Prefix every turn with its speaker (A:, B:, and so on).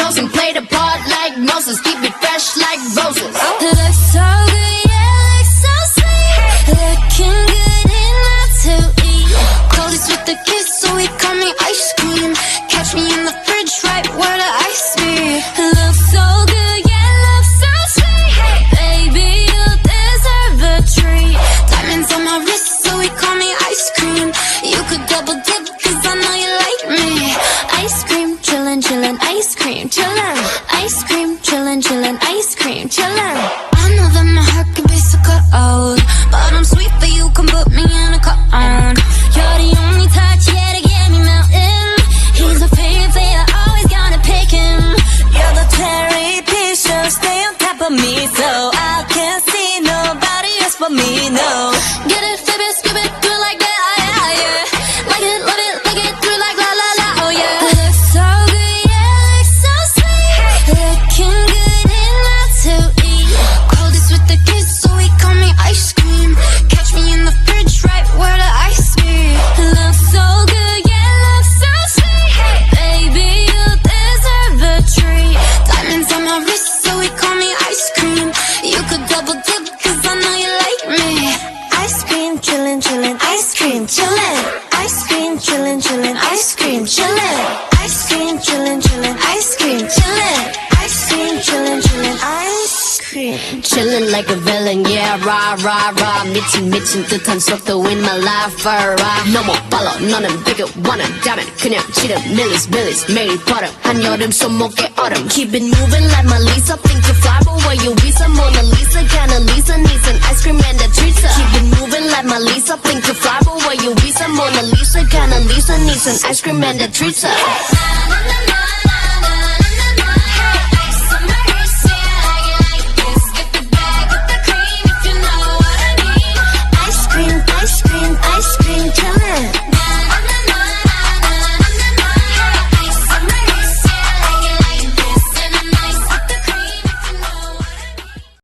A: diagnose and play the part like Moses. Keep it fresh like roses.
B: Looks so good, yeah, looks so sweet. Looking good enough to eat. Coldest with the kiss, so he call me ice cream. Catch me in the fridge, right where the ice be. Looks so good, yeah, looks so sweet. Baby, you deserve a treat. Diamonds on my wrist, so he call me ice cream. You could double dip, cause I know you like me. Ice cream, chillin', chillin', ice cream, chillin'. Ice cream, chillin', chillin', ice cream, chillin'. I know that my heart can be so cold, but I'm sweet for you, come put me in a cone. You're the only touch, yeah, to get me melting. He's a favorite, always gonna pick him. You're the cherry Pisha, stay on top of me, so I can't see nobody else but me, no. Get it, flip it, skip it, do it like that, yeah, yeah. Like it, love it, like it, do it like la la la, oh yeah. Looks so good, yeah, looks so sweet. Looking good enough to eat. Coldest with the kiss, so he call me ice cream. Catch me in the fridge, right where the ice be. Looks so good, yeah, looks so sweet. Baby, you deserve a treat. Diamonds on my wrist, so he call me ice cream. You could double dip, cause I know you like me. Ice cream, chillin', chillin', ice cream, chillin'. Ice cream, chillin', chillin', ice cream, chillin'. Ice cream, chillin', chillin', ice cream, chillin'. Ice cream, chillin', chillin', ice cream.
A: Chillin' like a villain, yeah, rah, rah, rah. 미친 듯한 속도 in my life, alright. 너무 빨라, 너는 bigger 원한다면 그냥 지름 millies 매일 버릇 한여름 손목에 얼음. Keep it moving like my Lisa, think you fly, but where you visa? Mona Lisa, kinda Lisa, needs an ice cream and a treat. Keep it moving like my Lisa, think you fly, but where you visa? Mona Lisa, kinda Lisa, needs an ice cream and a treat.